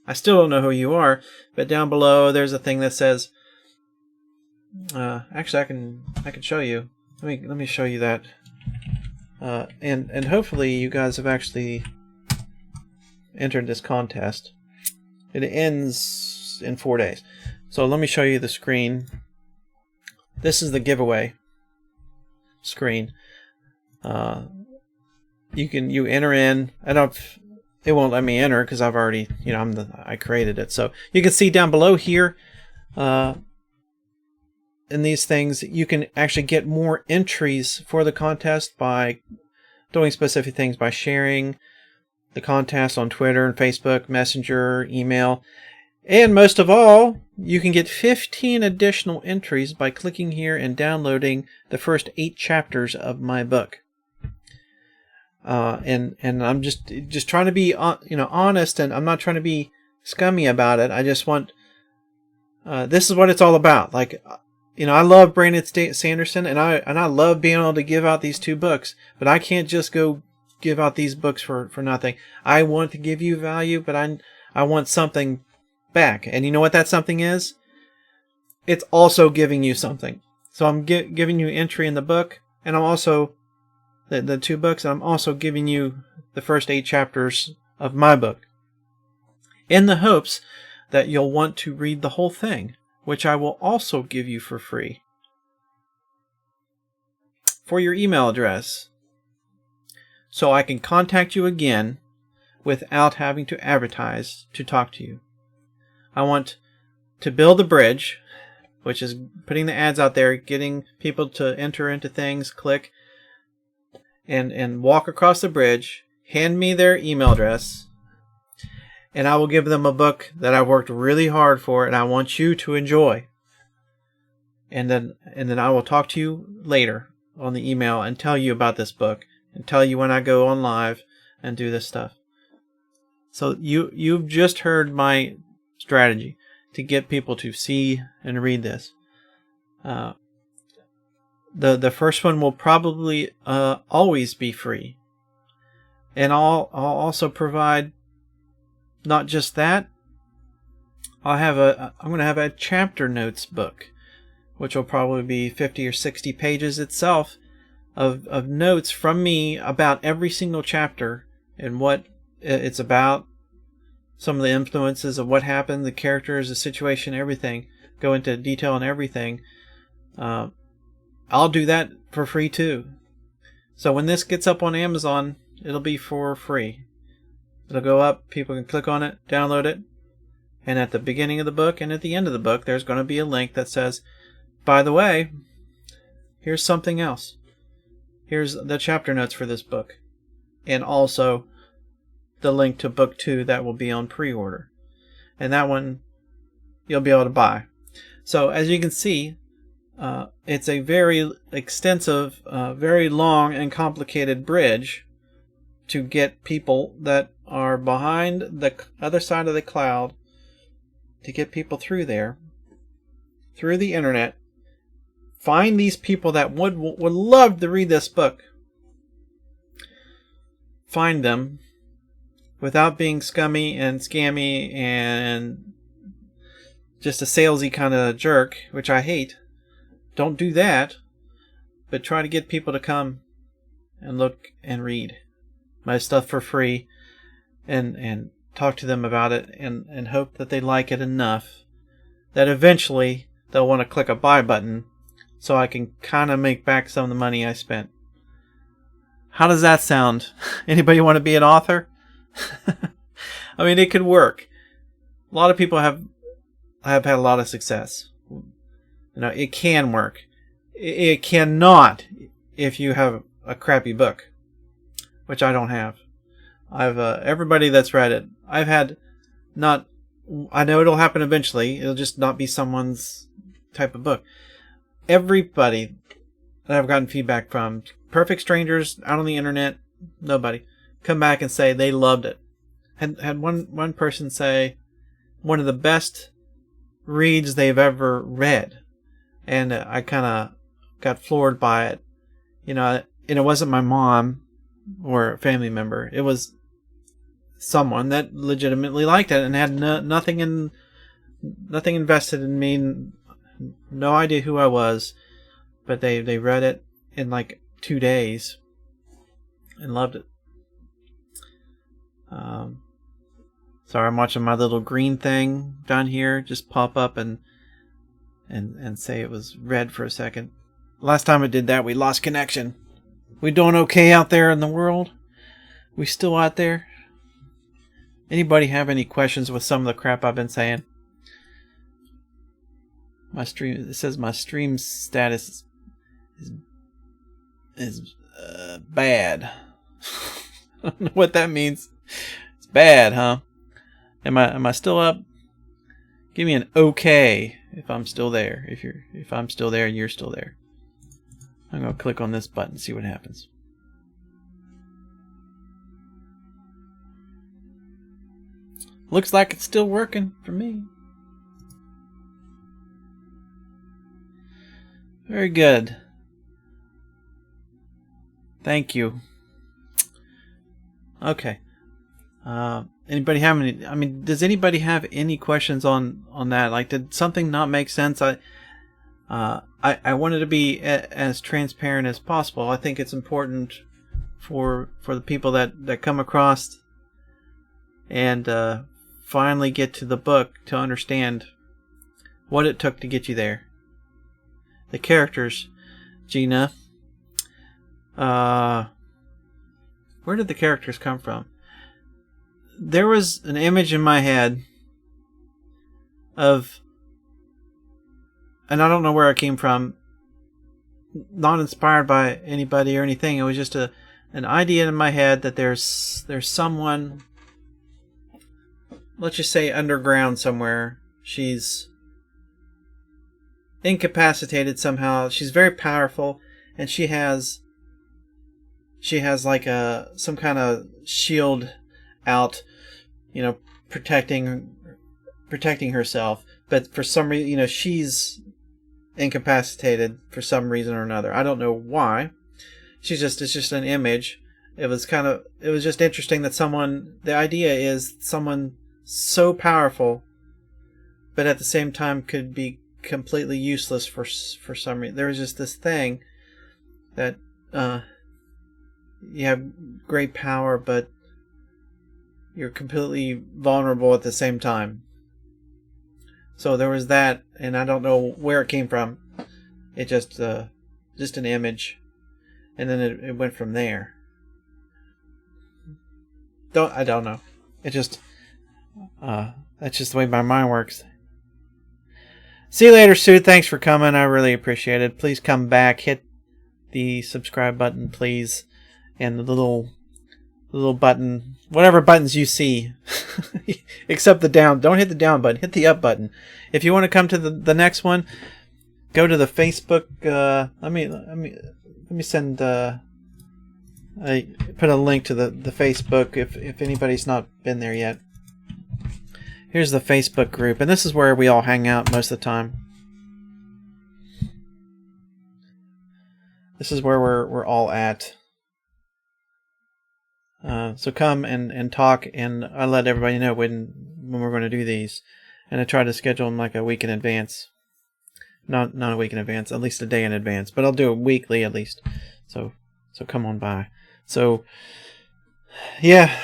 Speaker 1: I still don't know who you are, but down below there's a thing that says, actually I can show you. let me show you that. And hopefully you guys have actually entered this contest. It ends in 4 days. So let me show you the screen. This is the giveaway screen. You enter in. It won't let me enter because I've already, I created it. So you can see down below here, in these things, you can actually get more entries for the contest by doing specific things, by sharing the contest on Twitter and Facebook, Messenger, email. And most of all, you can get 15 additional entries by clicking here and downloading the first 8 chapters of my book. And I'm just trying to be honest, and I'm not trying to be scummy about it. I just want this is what it's all about. Like, I love Brandon Sanderson, and I love being able to give out these 2 books, but I can't just go give out these books for nothing. I want to give you value, but I want something back. And you know what that something is? It's also giving you something. So I'm giving you entry in the book, and I'm also the 2 books, and I'm also giving you the first 8 chapters of my book, in the hopes that you'll want to read the whole thing, which I will also give you for free for your email address, so I can contact you again without having to advertise to talk to you. I want to build a bridge, which is putting the ads out there, getting people to enter into things, click, and walk across the bridge, hand me their email address, and I will give them a book that I worked really hard for and I want you to enjoy. And then I will talk to you later on the email and tell you about this book and tell you when I go on live and do this stuff. So you've just heard my strategy to get people to see and read this. The first one will probably always be free, and I'll also provide not just that. I'm going to have a chapter notes book, which will probably be 50 or 60 pages itself of notes from me about every single chapter and what it's about, some of the influences of what happened, the characters, the situation, everything. Go into detail on everything. I'll do that for free too. So when this gets up on Amazon, it'll be for free. It'll go up, people can click on it, download it, and at the beginning of the book and at the end of the book, there's going to be a link that says, by the way, here's something else. Here's the chapter notes for this book, and also the link to book 2 that will be on pre-order. And that one you'll be able to buy. So as you can see, it's a very extensive, very long and complicated bridge to get people that are behind the other side of the cloud, to get people through there, through the internet, find these people that would love to read this book, find them without being scummy and scammy and just a salesy kind of jerk, which I hate. Don't do that, but try to get people to come and look and read my stuff for free, and talk to them about it, and hope that they like it enough that eventually they'll want to click a buy button so I can kind of make back some of the money I spent. How does that sound? Anybody want to be an author? I mean, it could work. A lot of people have had a lot of success. It can work. It cannot if you have a crappy book, which I don't have. I've everybody that's read it, I've had not. I know it'll happen eventually. It'll just not be someone's type of book. Everybody that I've gotten feedback from, perfect strangers out on the internet, nobody, come back and say they loved it. Had one person say one of the best reads they've ever read, and I kind of got floored by it. And it wasn't my mom or a family member. It was someone that legitimately liked it and had nothing invested in me, no idea who I was, but they read it in like 2 days and loved it. Sorry, I'm watching my little green thing down here just pop up and say it was red for a second. Last time it did that, we lost connection. We doing okay out there in the world? We still out there? Anybody have any questions with some of the crap I've been saying? My stream, it says my stream status is bad. I don't know what that means. It's bad, huh? Am I still up? Give me an okay if I'm still there. If I'm still there and you're still there. I'm gonna click on this button and see what happens. Looks like it's still working for me. Very good. Thank you. Okay. Anybody have any? I mean, does anybody have any questions on that? Like, did something not make sense? I wanted to be as transparent as possible. I think it's important for the people that come across and finally get to the book to understand what it took to get you there. The characters, Gina. Where did the characters come from? There was an image in my head of, and I don't know where it came from, not inspired by anybody or anything. It was just an idea in my head that there's someone, let's just say underground somewhere. She's incapacitated somehow. She's very powerful, and she has like some kind of shield out, protecting herself. But for some reason, she's incapacitated for some reason or another. I don't know why. It's just an image. It was just interesting that the idea is someone so powerful, but at the same time could be completely useless for some reason. There was just this thing that you have great power, but you're completely vulnerable at the same time. So there was that, and I don't know where it came from. It just an image, and then it went from there. I don't know. It just that's just the way my mind works. See you later, Sue. Thanks for coming. I really appreciate it. Please come back. Hit the subscribe button, please, and the little button, whatever buttons you see, except the down. Don't hit the down button. Hit the up button. If you want to come to the next one, go to the Facebook. Let me send. I put a link to the Facebook if anybody's not been there yet. Here's the Facebook group, and this is where we all hang out most of the time. This is where we're all at. So come and talk, and I let everybody know when we're going to do these, and I try to schedule them like a week in advance. Not a week in advance, at least a day in advance, but I'll do it weekly at least. So come on by. So yeah,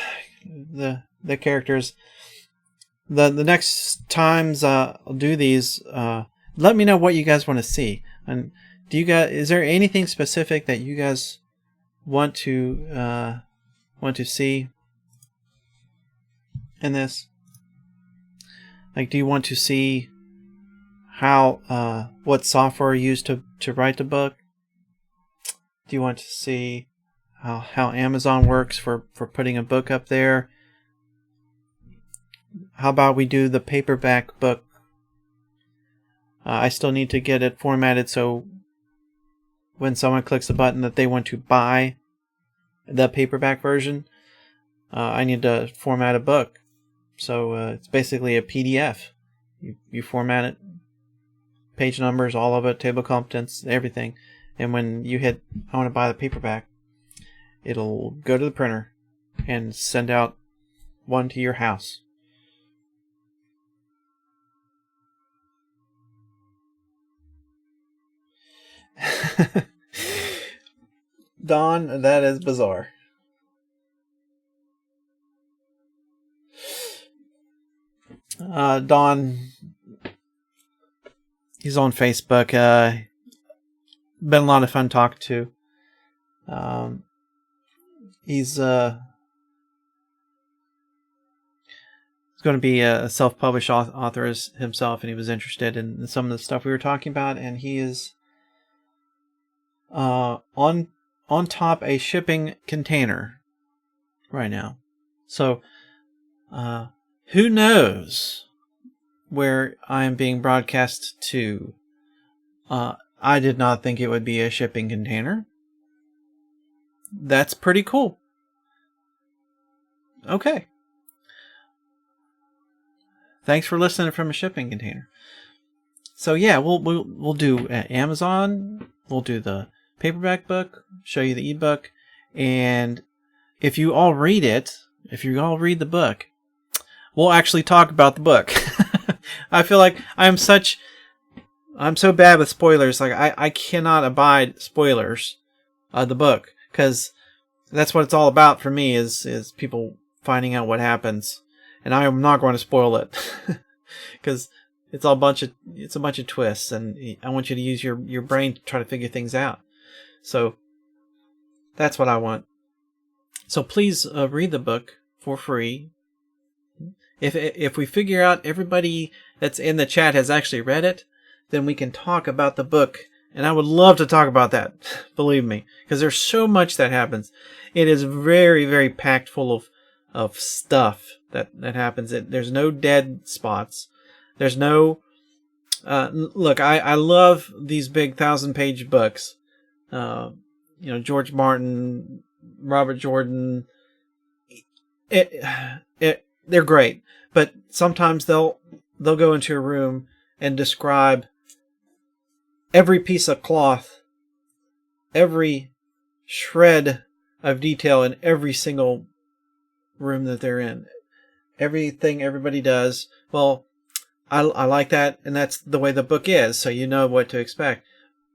Speaker 1: the characters. The next times I'll do these, let me know what you guys want to see. And is there anything specific that you guys want to see in this? Like, do you want to see how what software you used to write the book? Do you want to see how Amazon works for putting a book up there? How about we do the paperback book? I still need to get it formatted so when someone clicks the button that they want to buy the paperback version, I need to format a book. So it's basically a PDF. You format it, page numbers, all of it, table of contents, everything. And when you hit, I want to buy the paperback, it'll go to the printer and send out one to your house. Don, that is bizarre. Don, he's on Facebook. Been a lot of fun talking to. He's going to be a self-published author himself, and he was interested in some of the stuff we were talking about, and he is on top a shipping container right now. So who knows where I am being broadcast to. I did not think it would be a shipping container. That's pretty cool. Okay. Thanks for listening from a shipping container. So yeah, we'll do Amazon. We'll do the paperback book. Show you the ebook, and if you all read it, if you all read the book, we'll actually talk about the book. I feel like I'm so bad with spoilers. Like I cannot abide spoilers of the book, because that's what it's all about for me, is people finding out what happens, and I am not going to spoil it because it's a bunch of twists, and I want you to use your brain to try to figure things out. So that's what I want. So please read the book for free. If we figure out everybody that's in the chat has actually read it, then we can talk about the book. And I would love to talk about that, believe me, because there's so much that happens. It is very, very packed full of stuff that happens. There's no dead spots. There's no... look, I love these big 1,000-page books. George Martin, Robert Jordan. They're great, but sometimes they'll go into a room and describe every piece of cloth, every shred of detail in every single room that they're in. Everything everybody does. Well, I like that, and that's the way the book is, so you know what to expect.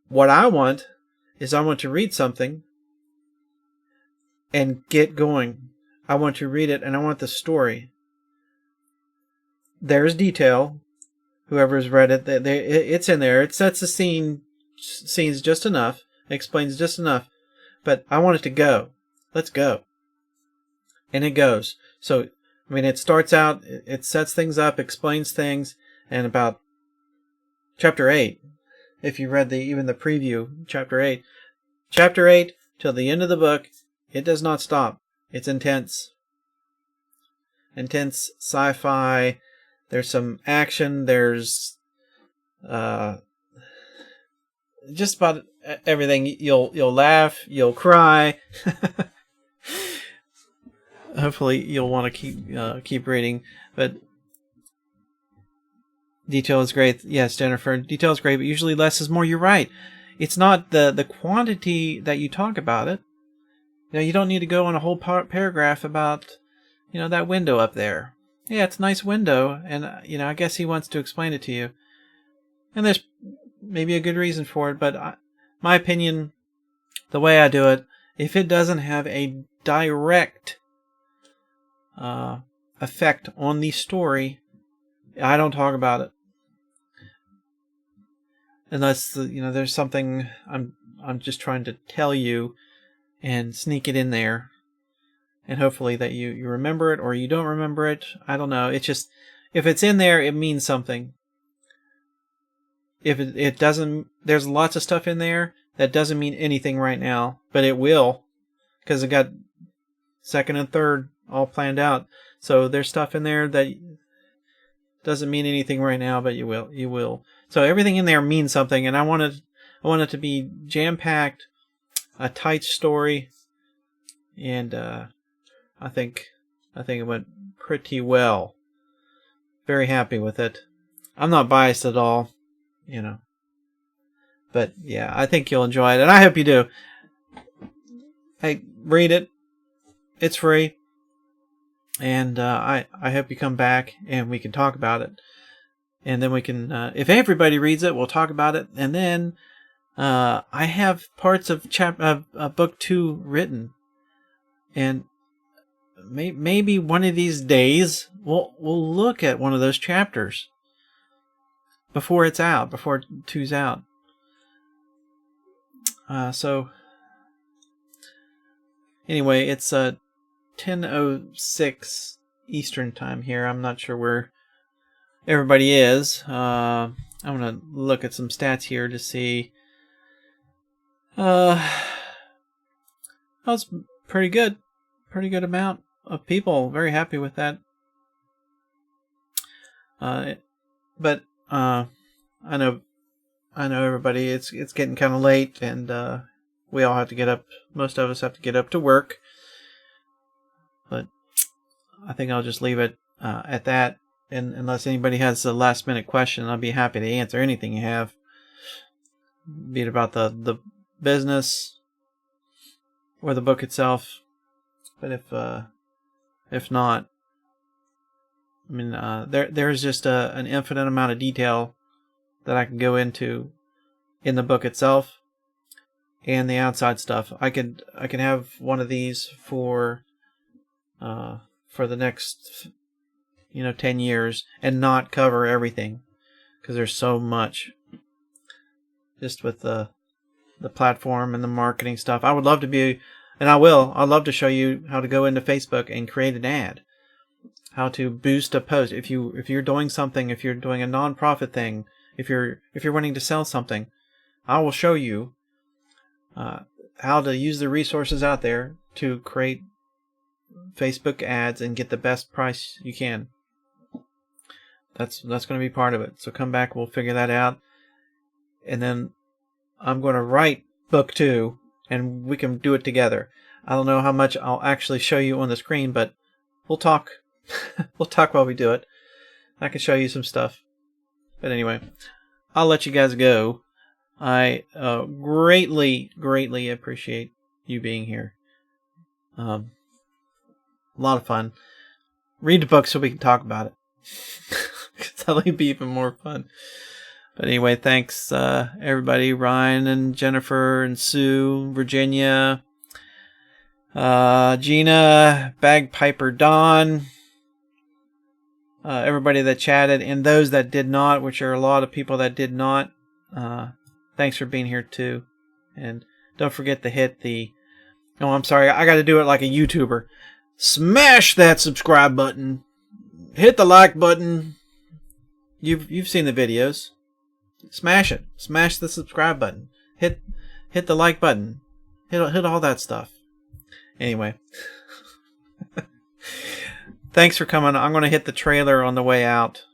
Speaker 1: What I want is I want to read something and get going. I want to read it, and I want the story. There's detail. Whoever's read it, it's in there. It sets the scenes just enough, explains just enough, but I want it to go. Let's go. And it goes. So, I mean, it starts out, it sets things up, explains things, and about chapter 8, if you read even the preview, chapter 8 till the end of the book, it does not stop. It's intense. Intense sci-fi. There's some action. There's just about everything. You'll laugh. You'll cry. Hopefully, you'll want to keep reading. But detail is great. Yes, Jennifer, detail is great, but usually less is more. You're right. It's not the quantity that you talk about it. You don't need to go on a whole paragraph about that window up there. Yeah, it's a nice window, and I guess he wants to explain it to you. And there's maybe a good reason for it, but my opinion, the way I do it, if it doesn't have a direct effect on the story, I don't talk about it. Unless there's something I'm just trying to tell you and sneak it in there. And hopefully that you remember it or you don't remember it. I don't know. It's just, if it's in there, it means something. If it doesn't, there's lots of stuff in there that doesn't mean anything right now, but it will, because it got second and third all planned out. So there's stuff in there that doesn't mean anything right now, but you will. So everything in there means something, and I want it to be jam-packed, a tight story, and I think it went pretty well. Very happy with it. I'm not biased at all, But yeah, I think you'll enjoy it, and I hope you do. Hey, read it. It's free. And I hope you come back and we can talk about it. And then we can, if everybody reads it, we'll talk about it. And then I have parts of book 2 written, and maybe one of these days we'll look at one of those chapters before it's out, before 2's out. So anyway, it's 10:06 Eastern time here. I'm not sure where everybody is. I'm gonna look at some stats here to see. That's pretty good. Pretty good amount of people. Very happy with that. But I know everybody. It's getting kind of late, and we all have to get up. Most of us have to get up to work. But I think I'll just leave it at that. And unless anybody has a last minute question, I'll be happy to answer anything you have. Be it about the business or the book itself. But if not, I mean, there's just an infinite amount of detail that I can go into in the book itself and the outside stuff. I can have one of these for the next 10 years and not cover everything, because there's so much just with the platform and the marketing stuff. I would love to be, and I'd love to show you how to go into Facebook and create an ad, how to boost a post. If you're doing something, if you're doing a non-profit thing, if you're wanting to sell something, I will show you how to use the resources out there to create Facebook ads and get the best price you can. That's going to be part of it. So come back, we'll figure that out. And then I'm going to write book 2, and we can do it together. I don't know how much I'll actually show you on the screen, but we'll talk. We'll talk while we do it. I can show you some stuff. But anyway, I'll let you guys go. I greatly appreciate you being here. A lot of fun. Read the book so we can talk about it. That'll be even more fun. But anyway, thanks everybody. Ryan and Jennifer and Sue, Virginia, Gina, Bagpiper Dawn, everybody that chatted, and those that did not, which are a lot of people that did not. Thanks for being here too. And don't forget to hit the... Oh, I'm sorry. I got to do it like a YouTuber. Smash that subscribe button. Hit the like button. You've seen the videos. Smash it. Smash the subscribe button. Hit the like button. Hit all that stuff. Anyway. Thanks for coming. I'm going to hit the trailer on the way out.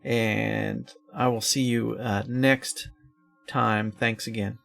Speaker 1: And I will see you next time. Thanks again.